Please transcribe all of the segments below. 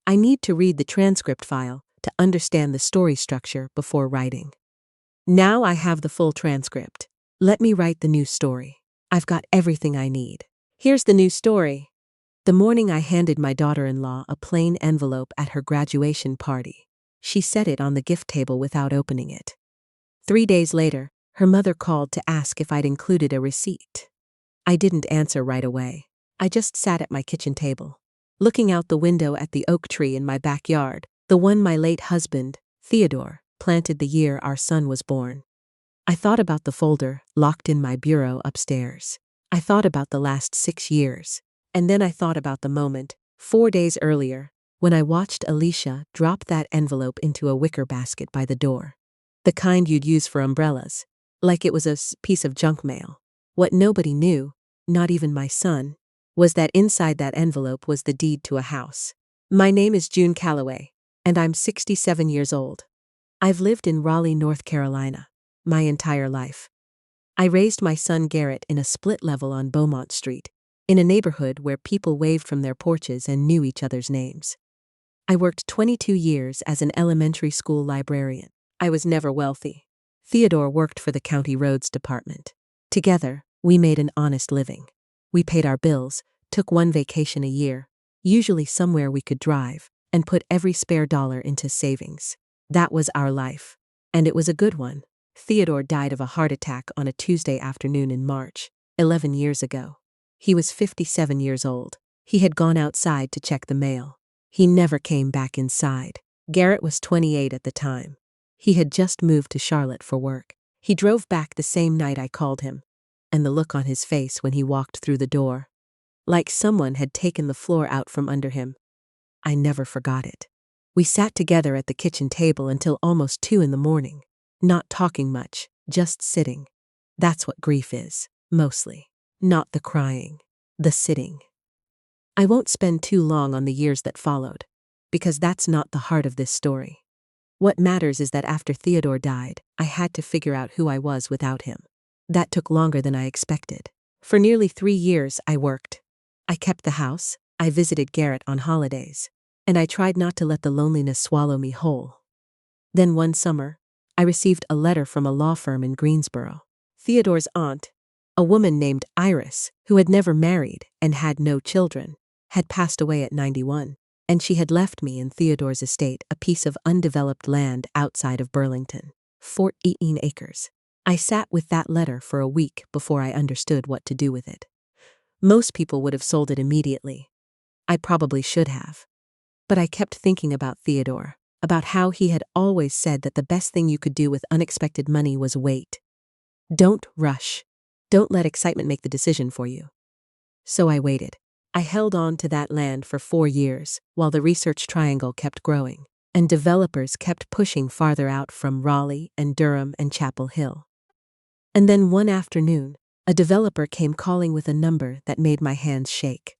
I need to read the transcript file to understand the story structure before writing. Now I have the full transcript. Let me write the new story. I've got everything I need. Here's the new story. The morning I handed my daughter-in-law a plain envelope at her graduation party. She set it on the gift table without opening it. 3 days later, her mother called to ask if I'd included a receipt. I didn't answer right away. I just sat at my kitchen table, looking out the window at the oak tree in my backyard, the one my late husband, Theodore, planted the year our son was born. I thought about the folder locked in my bureau upstairs. I thought about the last 6 years. And then I thought about the moment, 4 days earlier, when I watched Alicia drop that envelope into a wicker basket by the door. The kind you'd use for umbrellas, like it was a piece of junk mail. What nobody knew, not even my son, was that inside that envelope was the deed to a house. My name is June Calloway, and I'm 67 years old. I've lived in Raleigh, North Carolina, my entire life. I raised my son Garrett in a split level on Beaumont Street, in a neighborhood where people waved from their porches and knew each other's names. I worked 22 years as an elementary school librarian. I was never wealthy. Theodore worked for the county roads department. Together, we made an honest living. We paid our bills, took 1 vacation a year, usually somewhere we could drive, and put every spare dollar into savings. That was our life. And it was a good one. Theodore died of a heart attack on a Tuesday afternoon in March, 11 years ago. He was 57 years old. He had gone outside to check the mail. He never came back inside. Garrett was 28 at the time. He had just moved to Charlotte for work. He drove back the same night I called him, and the look on his face when he walked through the door, like someone had taken the floor out from under him. I never forgot it. We sat together at the kitchen table until almost 2 in the morning, not talking much, just sitting. That's what grief is, mostly. Not the crying, the sitting. I won't spend too long on the years that followed, because that's not the heart of this story. What matters is that after Theodore died, I had to figure out who I was without him. That took longer than I expected. For nearly 3 years, I worked. I kept the house, I visited Garrett on holidays, and I tried not to let the loneliness swallow me whole. Then one summer, I received a letter from a law firm in Greensboro. Theodore's aunt, a woman named Iris, who had never married and had no children, had passed away at 91, and she had left me in Theodore's estate a piece of undeveloped land outside of Burlington, 14 acres. I sat with that letter for a week before I understood what to do with it. Most people would have sold it immediately. I probably should have. But I kept thinking about Theodore, about how he had always said that the best thing you could do with unexpected money was wait. Don't rush. Don't let excitement make the decision for you. So I waited. I held on to that land for 4 years while the research triangle kept growing, and developers kept pushing farther out from Raleigh and Durham and Chapel Hill. And then one afternoon, a developer came calling with a number that made my hands shake.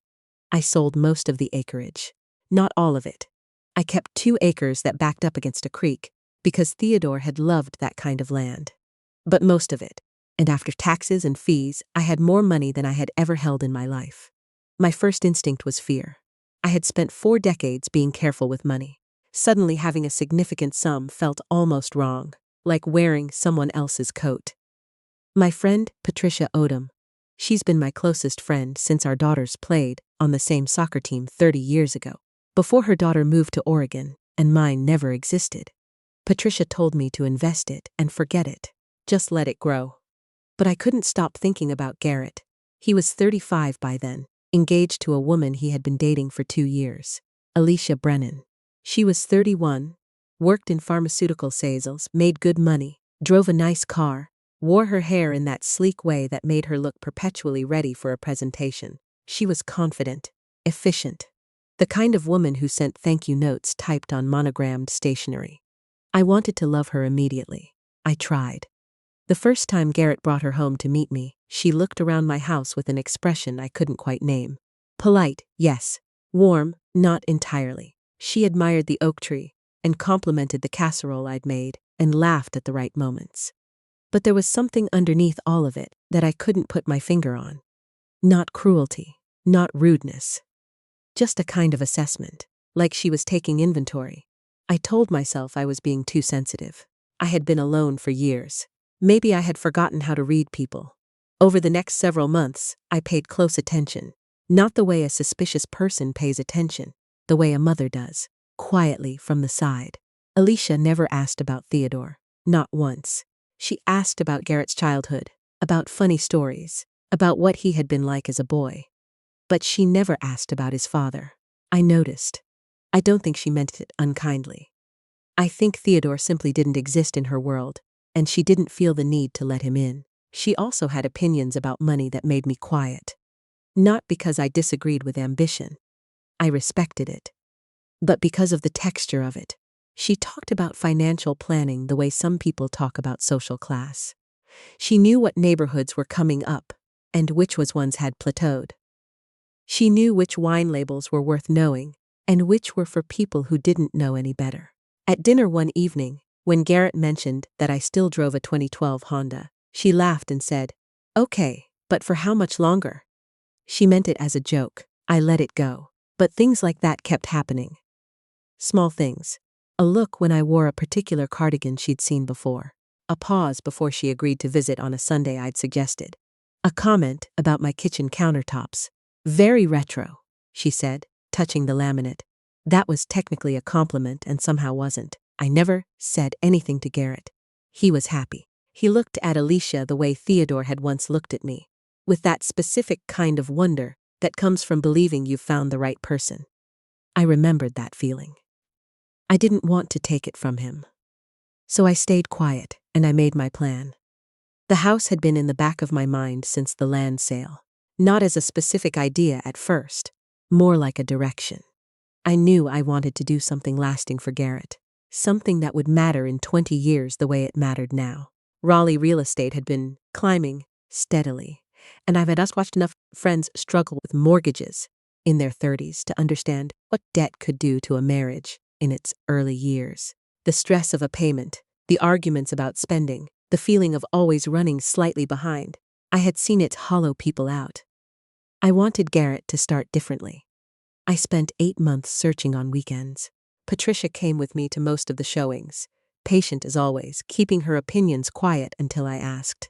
I sold most of the acreage. Not all of it. I kept 2 acres that backed up against a creek, because Theodore had loved that kind of land. But most of it. And after taxes and fees, I had more money than I had ever held in my life. My first instinct was fear. I had spent 4 decades being careful with money. Suddenly having a significant sum felt almost wrong, like wearing someone else's coat. My friend, Patricia Odom, she's been my closest friend since our daughters played on the same soccer team 30 years ago, before her daughter moved to Oregon and mine never existed. Patricia told me to invest it and forget it. Just let it grow. But I couldn't stop thinking about Garrett. He was 35 by then, engaged to a woman he had been dating for 2 years, Alicia Brennan. She was 31, worked in pharmaceutical sales, made good money, drove a nice car, wore her hair in that sleek way that made her look perpetually ready for a presentation. She was confident, efficient, the kind of woman who sent thank you notes typed on monogrammed stationery. I wanted to love her immediately. I tried. The first time Garrett brought her home to meet me, she looked around my house with an expression I couldn't quite name. Polite, yes. Warm, not entirely. She admired the oak tree, and complimented the casserole I'd made, and laughed at the right moments. But there was something underneath all of it that I couldn't put my finger on. Not cruelty, not rudeness. Just a kind of assessment. like she was taking inventory. I told myself I was being too sensitive. I had been alone for years. Maybe I had forgotten how to read people. Over the next several months, I paid close attention. Not the way a suspicious person pays attention, the way a mother does, quietly from the side. Alicia never asked about Theodore, not once. She asked about Garrett's childhood, about funny stories, about what he had been like as a boy. But she never asked about his father. I noticed. I don't think she meant it unkindly. I think Theodore simply didn't exist in her world, and she didn't feel the need to let him in. She also had opinions about money that made me quiet. Not because I disagreed with ambition. I respected it. But because of the texture of it. She talked about financial planning the way some people talk about social class. She knew what neighborhoods were coming up, and which ones had plateaued. She knew which wine labels were worth knowing, and which were for people who didn't know any better. At dinner one evening, when Garrett mentioned that I still drove a 2012 Honda, she laughed and said, "Okay, but for how much longer?" She meant it as a joke. I let it go. But things like that kept happening. Small things. A look when I wore a particular cardigan she'd seen before. A pause before she agreed to visit on a Sunday I'd suggested. A comment about my kitchen countertops. "Very retro," she said, touching the laminate. That was technically a compliment and somehow wasn't. I never said anything to Garrett. He was happy. He looked at Alicia the way Theodore had once looked at me, with that specific kind of wonder that comes from believing you've found the right person. I remembered that feeling. I didn't want to take it from him. So I stayed quiet, and I made my plan. The house had been in the back of my mind since the land sale. Not as a specific idea at first, more like a direction. I knew I wanted to do something lasting for Garrett. Something that would matter in 20 years the way it mattered now. Raleigh real estate had been climbing steadily, and I've just watched enough friends struggle with mortgages in their 30s to understand what debt could do to a marriage in its early years. The stress of a payment, the arguments about spending, the feeling of always running slightly behind. I had seen it hollow people out. I wanted Garrett to start differently. I spent 8 months searching on weekends. Patricia came with me to most of the showings, patient as always, keeping her opinions quiet until I asked.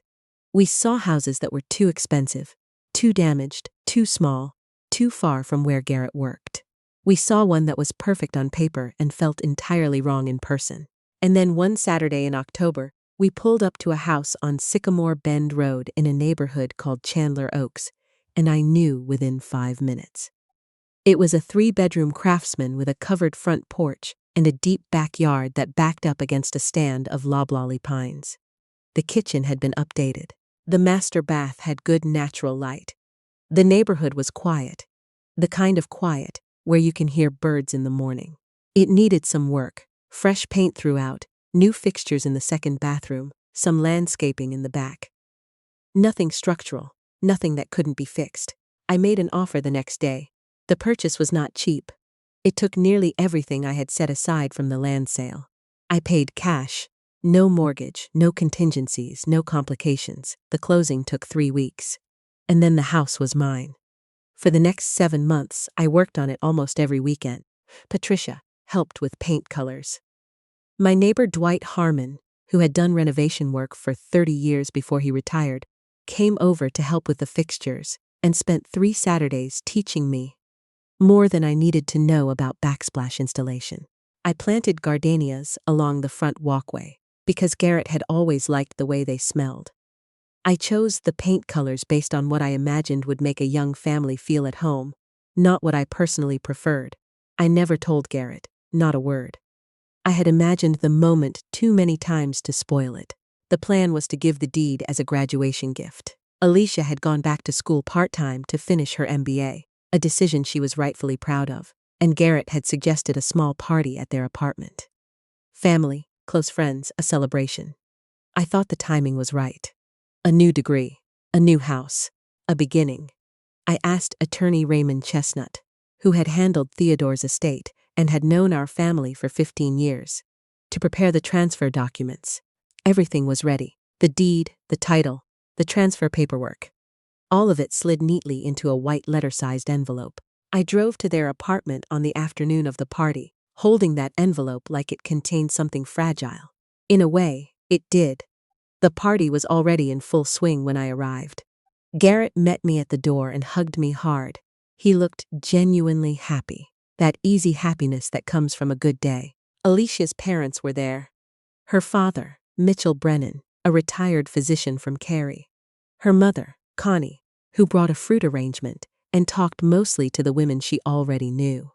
We saw houses that were too expensive, too damaged, too small, too far from where Garrett worked. We saw one that was perfect on paper and felt entirely wrong in person. And then one Saturday in October, we pulled up to a house on Sycamore Bend Road in a neighborhood called Chandler Oaks, and I knew within 5 minutes. It was a 3-bedroom craftsman with a covered front porch and a deep backyard that backed up against a stand of loblolly pines. The kitchen had been updated. The master bath had good natural light. The neighborhood was quiet, the kind of quiet where you can hear birds in the morning. It needed some work, fresh paint throughout, new fixtures in the second bathroom, some landscaping in the back. Nothing structural, nothing that couldn't be fixed. I made an offer the next day. The purchase was not cheap. It took nearly everything I had set aside from the land sale. I paid cash. No mortgage, no contingencies, no complications. The closing took 3 weeks. And then the house was mine. For the next 7 months, I worked on it almost every weekend. Patricia helped with paint colors. My neighbor Dwight Harmon, who had done renovation work for 30 years before he retired, came over to help with the fixtures and spent 3 Saturdays teaching me more than I needed to know about backsplash installation. I planted gardenias along the front walkway because Garrett had always liked the way they smelled. I chose the paint colors based on what I imagined would make a young family feel at home, not what I personally preferred. I never told Garrett, not a word. I had imagined the moment too many times to spoil it. The plan was to give the deed as a graduation gift. Alicia had gone back to school part-time to finish her MBA, a decision she was rightfully proud of, and Garrett had suggested a small party at their apartment. Family, close friends, a celebration. I thought the timing was right. A new degree, a new house, a beginning. I asked attorney Raymond Chestnut, who had handled Theodore's estate and had known our family for 15 years, to prepare the transfer documents. Everything was ready. The deed, the title, the transfer paperwork. All of it slid neatly into a white letter-sized envelope. I drove to their apartment on the afternoon of the party, holding that envelope like it contained something fragile. In a way, it did. The party was already in full swing when I arrived. Garrett met me at the door and hugged me hard. He looked genuinely happy. That easy happiness that comes from a good day. Alicia's parents were there. Her father, Mitchell Brennan, a retired physician from Cary. Her mother, Connie, who brought a fruit arrangement and talked mostly to the women she already knew.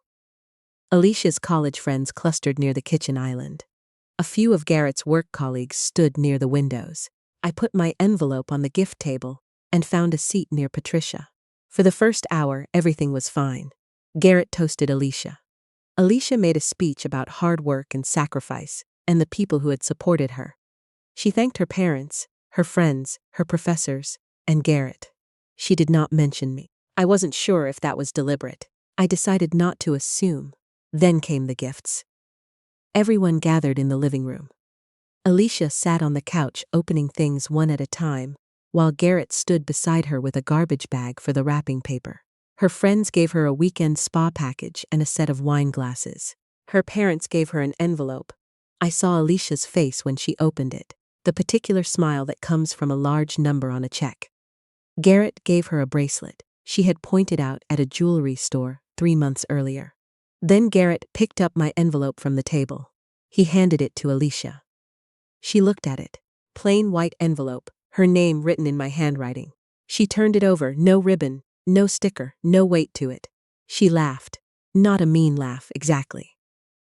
Alicia's college friends clustered near the kitchen island. A few of Garrett's work colleagues stood near the windows. I put my envelope on the gift table and found a seat near Patricia. For the first hour, everything was fine. Garrett toasted Alicia. Alicia made a speech about hard work and sacrifice and the people who had supported her. She thanked her parents, her friends, her professors, and Garrett. She did not mention me. I wasn't sure if that was deliberate. I decided not to assume. Then came the gifts. Everyone gathered in the living room. Alicia sat on the couch opening things one at a time, while Garrett stood beside her with a garbage bag for the wrapping paper. Her friends gave her a weekend spa package and a set of wine glasses. Her parents gave her an envelope. I saw Alicia's face when she opened it, the particular smile that comes from a large number on a check. Garrett gave her a bracelet she had pointed out at a jewelry store 3 months earlier. Then Garrett picked up my envelope from the table. He handed it to Alicia. She looked at it. Plain white envelope, her name written in my handwriting. She turned it over, no ribbon, no sticker, no weight to it. She laughed. Not a mean laugh, exactly.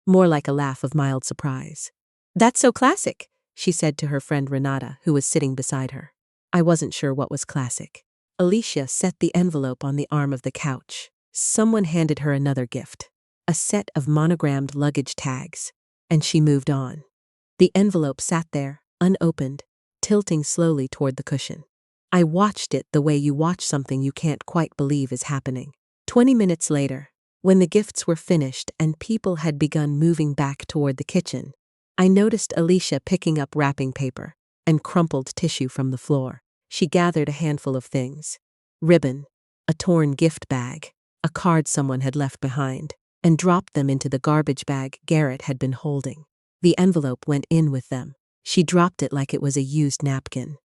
More like a laugh of mild surprise. "That's so classic," she said to her friend Renata, who was sitting beside her. I wasn't sure what was classic. Alicia set the envelope on the arm of the couch. Someone handed her another gift. A set of monogrammed luggage tags. And she moved on. The envelope sat there, unopened, tilting slowly toward the cushion. I watched it the way you watch something you can't quite believe is happening. 20 minutes later, when the gifts were finished and people had begun moving back toward the kitchen, I noticed Alicia picking up wrapping paper and crumpled tissue from the floor. She gathered a handful of things. Ribbon, a torn gift bag, a card someone had left behind, and dropped them into the garbage bag Garrett had been holding. The envelope went in with them. She dropped it like it was a used napkin.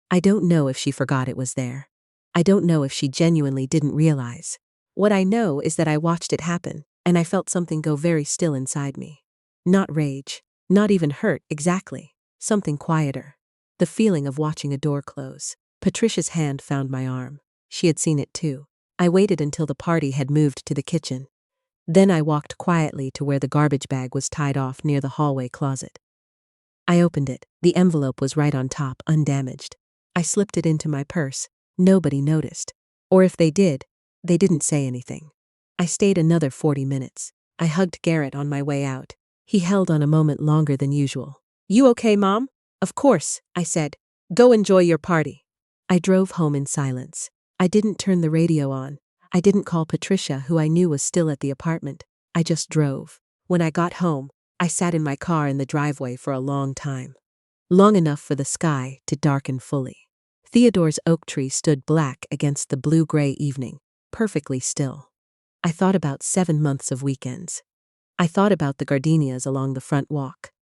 I don't know if she forgot it was there. I don't know if she genuinely didn't realize. What I know is that I watched it happen, and I felt something go very still inside me. Not rage, not even hurt exactly, something quieter. The feeling of watching a door close. Patricia's hand found my arm. She had seen it too. I waited until the party had moved to the kitchen. Then I walked quietly to where the garbage bag was tied off near the hallway closet. I opened it. The envelope was right on top, undamaged. I slipped it into my purse. Nobody noticed. Or if they did, they didn't say anything. I stayed another 40 minutes. I hugged Garrett on my way out. He held on a moment longer than usual. "You okay, Mom?" "Of course," I said. "Go enjoy your party." I drove home in silence. I didn't turn the radio on. I didn't call Patricia, who I knew was still at the apartment. I just drove. When I got home, I sat in my car in the driveway for a long time. Long enough for the sky to darken fully. Theodore's oak tree stood black against the blue-gray evening, perfectly still. I thought about 7 months of weekends. I thought about the gardenias along the front walk.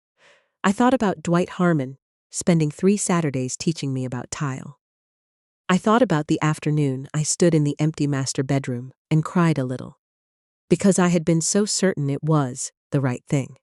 I thought about Dwight Harmon, spending 3 Saturdays teaching me about tile. I thought about the afternoon I stood in the empty master bedroom and cried a little. Because I had been so certain it was the right thing.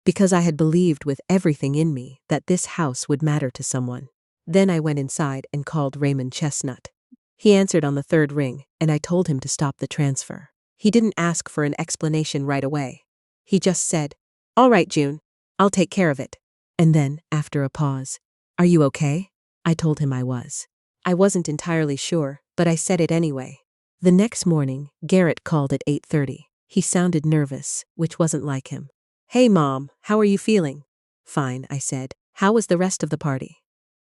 Because I had believed with everything in me that this house would matter to someone. Then I went inside and called Raymond Chestnut. He answered on the 3rd ring, and I told him to stop the transfer. He didn't ask for an explanation right away. He just said, "All right, June, I'll take care of it." And then, after a pause, "Are you okay?" I told him I was. I wasn't entirely sure, but I said it anyway. The next morning, Garrett called at 8:30. He sounded nervous, which wasn't like him. "Hey, Mom, how are you feeling?" "Fine," I said. "How was the rest of the party?"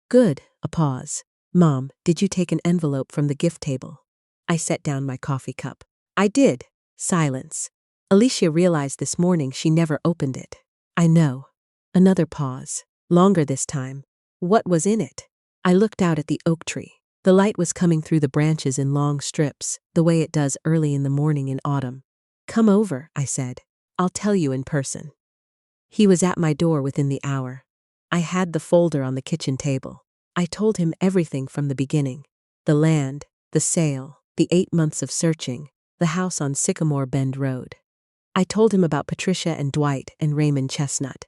"Good." A pause. "Mom, did you take an envelope from the gift table?" I set down my coffee cup. "I did." Silence. Alicia realized this morning she never opened it. "I know." Another pause. Longer this time. "What was in it?" I looked out at the oak tree. The light was coming through the branches in long strips, the way it does early in the morning in autumn. "Come over," I said. "I'll tell you in person." He was at my door within the hour. I had the folder on the kitchen table. I told him everything from the beginning. The land, the sale, the 8 months of searching, the house on Sycamore Bend Road. I told him about Patricia and Dwight and Raymond Chestnut.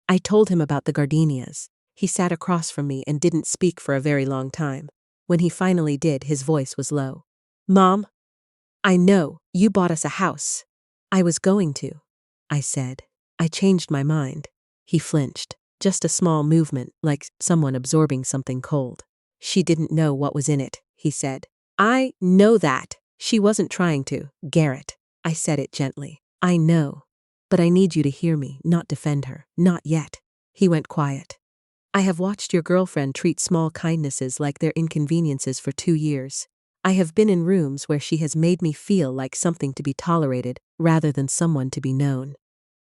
I told him about the gardenias. He sat across from me and didn't speak for a very long time. When he finally did, his voice was low. "Mom, I know, you bought us a house." "I was going to," I said. "I changed my mind." He flinched. Just a small movement, like someone absorbing something cold. "She didn't know what was in it," he said. "I know that. She wasn't trying to, Garrett." I said it gently. "I know. But I need you to hear me, not defend her. Not yet." He went quiet. "I have watched your girlfriend treat small kindnesses like they're inconveniences for 2 years. I have been in rooms where she has made me feel like something to be tolerated rather than someone to be known.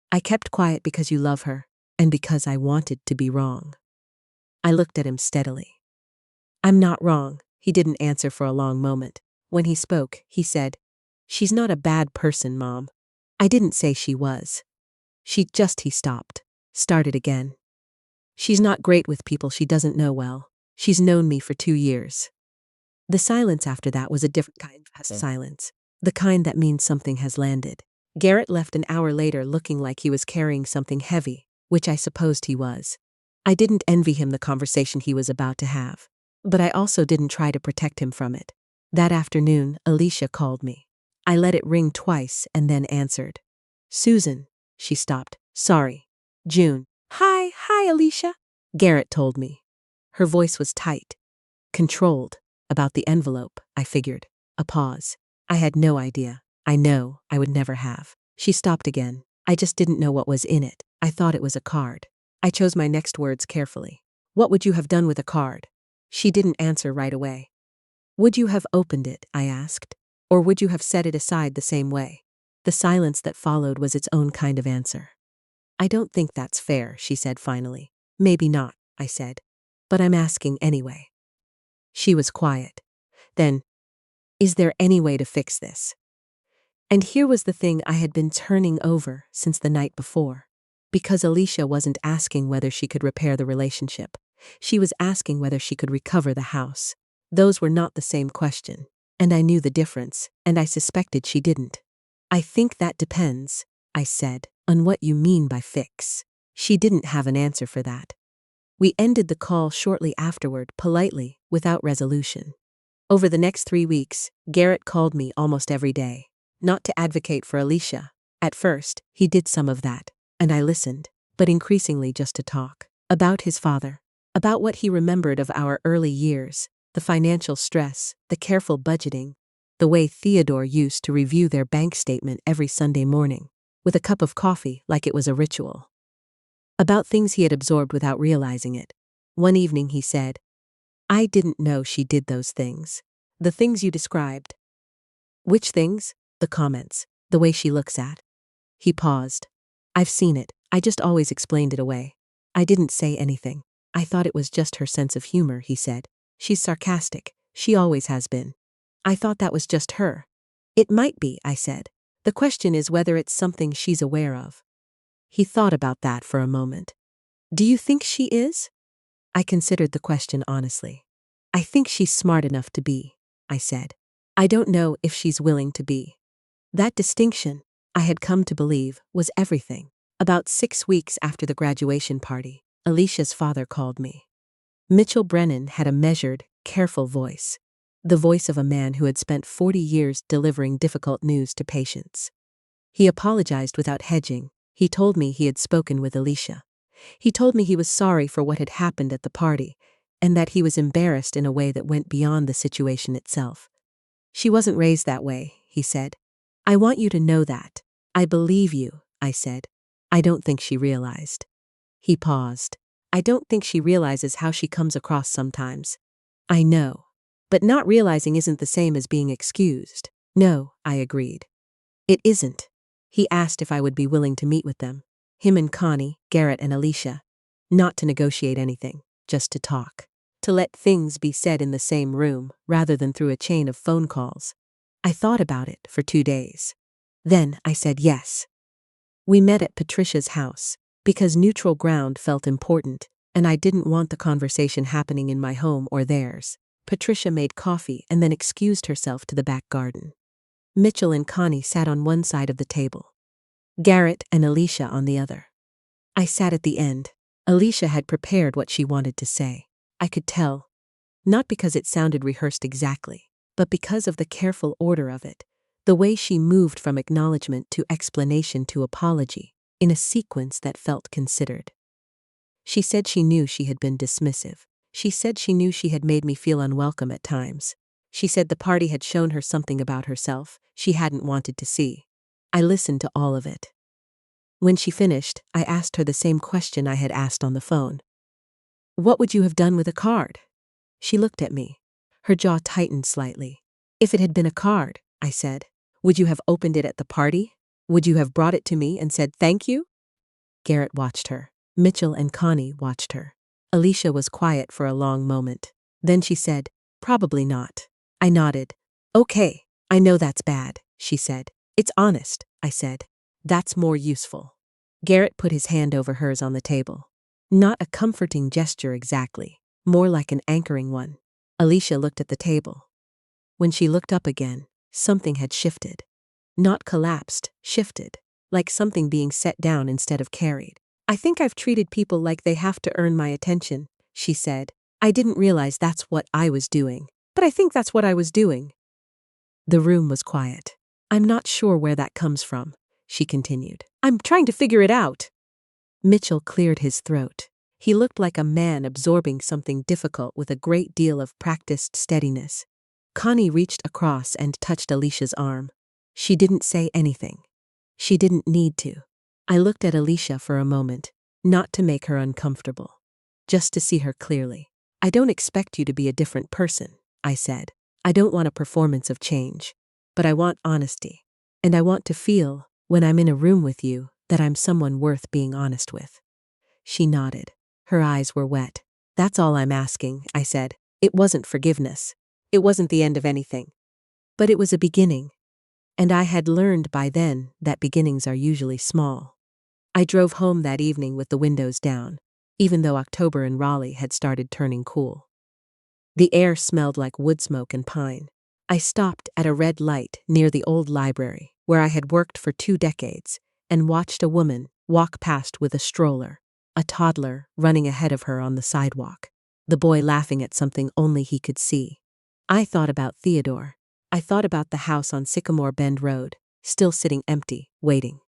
I kept quiet because you love her, and because I wanted to be wrong." I looked at him steadily. "I'm not wrong." He didn't answer for a long moment. When he spoke, he said, "She's not a bad person, Mom." I didn't say she was. He stopped. Started again. "She's not great with people she doesn't know well. She's known me for 2 years." The silence after that was a different kind of silence. The kind that means something has landed. Garrett left an hour later looking like he was carrying something heavy, which I supposed he was. I didn't envy him the conversation he was about to have. But I also didn't try to protect him from it. That afternoon, Alicia called me. I let it ring twice and then answered. "Susan." She stopped. "Sorry. June." Hi, Alicia," Garrett told me. Her voice was tight, controlled. "About the envelope," I figured. A pause. I had no idea. I know, I would never have. She stopped again. "I just didn't know what was in it. I thought it was a card." I chose my next words carefully. "What would you have done with a card?" She didn't answer right away. "Would you have opened it?" I asked. "Or would you have set it aside the same way?" The silence that followed was its own kind of answer. "I don't think that's fair," she said finally. "Maybe not," I said. "But I'm asking anyway." She was quiet. Then, "Is there any way to fix this?" And here was the thing I had been turning over since the night before. Because Alicia wasn't asking whether she could repair the relationship. She was asking whether she could recover the house. Those were not the same question. And I knew the difference, and I suspected she didn't. "I think that depends," I said, "on what you mean by fix." She didn't have an answer for that. We ended the call shortly afterward, politely, without resolution. Over the next 3 weeks, Garrett called me almost every day. Not to advocate for Alicia. At first, he did some of that, and I listened, but increasingly just to talk. About his father. About what he remembered of our early years, the financial stress, the careful budgeting, the way Theodore used to review their bank statement every Sunday morning, with a cup of coffee like it was a ritual. About things he had absorbed without realizing it. One evening he said, "I didn't know she did those things. The things you described." "Which things?" "The comments. The way she looks at." He paused. "I've seen it. I just always explained it away. I didn't say anything. I thought it was just her sense of humor," he said. "She's sarcastic. She always has been. I thought that was just her." "It might be," I said. "The question is whether it's something she's aware of." He thought about that for a moment. "Do you think she is?" I considered the question honestly. "I think she's smart enough to be," I said. "I don't know if she's willing to be." That distinction, I had come to believe, was everything. About 6 weeks after the graduation party, Alicia's father called me. Mitchell Brennan had a measured, careful voice. The voice of a man who had spent 40 years delivering difficult news to patients. He apologized without hedging. He told me he had spoken with Alicia. He told me he was sorry for what had happened at the party, and that he was embarrassed in a way that went beyond the situation itself. "She wasn't raised that way," he said. "I want you to know that." "I believe you," I said. "I don't think she realized." He paused. "I don't think she realizes how she comes across sometimes." "I know. But not realizing isn't the same as being excused." "No," I agreed. "It isn't." He asked if I would be willing to meet with them. Him and Connie, Garrett and Alicia. Not to negotiate anything, just to talk. to let things be said in the same room rather than through a chain of phone calls. I thought about it for 2 days. Then I said yes. We met at Patricia's house because neutral ground felt important, and I didn't want the conversation happening in my home or theirs. Patricia made coffee and then excused herself to the back garden. Mitchell and Connie sat on one side of the table, Garrett and Alicia on the other. I sat at the end. Alicia had prepared what she wanted to say. I could tell, not because it sounded rehearsed exactly, but because of the careful order of it, the way she moved from acknowledgement to explanation to apology, in a sequence that felt considered. She said she knew she had been dismissive. She said she knew she had made me feel unwelcome at times. She said the party had shown her something about herself she hadn't wanted to see. I listened to all of it. When she finished, I asked her the same question I had asked on the phone. "What would you have done with a card?" She looked at me. Her jaw tightened slightly. "If it had been a card," I said, "would you have opened it at the party? Would you have brought it to me and said thank you?" Garrett watched her. Mitchell and Connie watched her. Alicia was quiet for a long moment. Then she said, "Probably not." I nodded. "Okay, I know that's bad," she said. "It's honest," I said. "That's more useful." Garrett put his hand over hers on the table. Not a comforting gesture exactly, more like an anchoring one. Alicia looked at the table. When she looked up again, something had shifted. Not collapsed, shifted, like something being set down instead of carried. "I think I've treated people like they have to earn my attention," she said. "I didn't realize that's what I was doing, but I think that's what I was doing." The room was quiet. "I'm not sure where that comes from," she continued. "I'm trying to figure it out." Mitchell cleared his throat. He looked like a man absorbing something difficult with a great deal of practiced steadiness. Connie reached across and touched Alicia's arm. She didn't say anything. She didn't need to. I looked at Alicia for a moment, not to make her uncomfortable, just to see her clearly. "I don't expect you to be a different person," I said. "I don't want a performance of change, but I want honesty. And I want to feel, when I'm in a room with you, that I'm someone worth being honest with." She nodded. Her eyes were wet. "That's all I'm asking," I said. "It wasn't forgiveness. It wasn't the end of anything. But it was a beginning. And I had learned by then that beginnings are usually small." I drove home that evening with the windows down, even though October in Raleigh had started turning cool. The air smelled like wood smoke and pine. I stopped at a red light near the old library, where I had worked for 2 decades, and watched a woman walk past with a stroller, a toddler running ahead of her on the sidewalk, the boy laughing at something only he could see. I thought about Theodore. I thought about the house on Sycamore Bend Road, still sitting empty, waiting.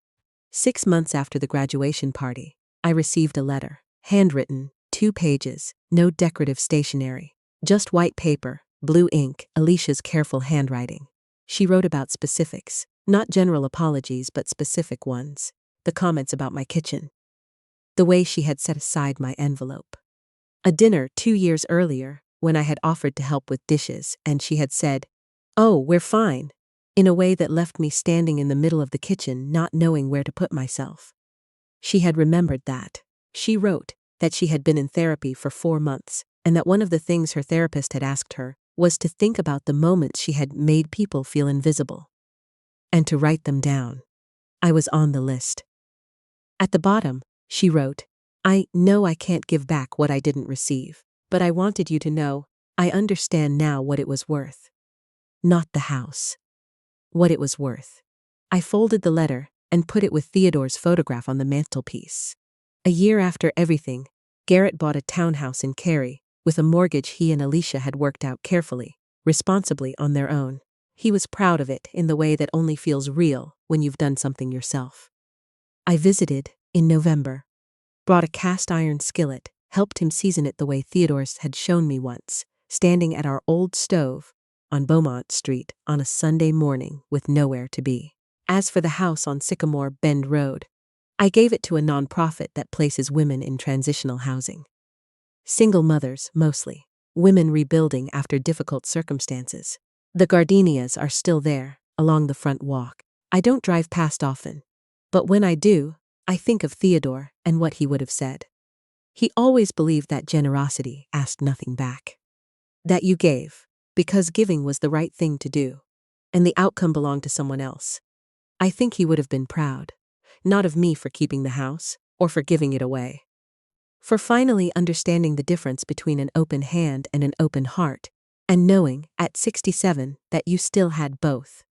6 months after the graduation party, I received a letter, handwritten, 2 pages, no decorative stationery, just white paper, blue ink, Alicia's careful handwriting. She wrote about specifics, not general apologies but specific ones, the comments about my kitchen, the way she had set aside my envelope. A dinner 2 years earlier, when I had offered to help with dishes, and she had said, "Oh, we're fine," in a way that left me standing in the middle of the kitchen not knowing where to put myself. She had remembered that. She wrote that she had been in therapy for 4 months, and that one of the things her therapist had asked her was to think about the moments she had made people feel invisible, and to write them down. I was on the list. At the bottom, she wrote, "I know I can't give back what I didn't receive, but I wanted you to know I understand now what it was worth. Not the house. What it was worth." I folded the letter and put it with Theodore's photograph on the mantelpiece. A year after everything, Garrett bought a townhouse in Cary, with a mortgage he and Alicia had worked out carefully, responsibly on their own. He was proud of it in the way that only feels real when you've done something yourself. I visited in November, brought a cast iron skillet, helped him season it the way Theodore's had shown me once, standing at our old stove on Beaumont Street on a Sunday morning with nowhere to be. As for the house on Sycamore Bend Road, I gave it to a nonprofit that places women in transitional housing. Single mothers, mostly. Women rebuilding after difficult circumstances. The gardenias are still there, along the front walk. I don't drive past often, but when I do, I think of Theodore and what he would have said. He always believed that generosity asked nothing back. That you gave, because giving was the right thing to do, and the outcome belonged to someone else. I think he would have been proud, not of me for keeping the house, or for giving it away. For finally understanding the difference between an open hand and an open heart, and knowing, at 67, that you still had both.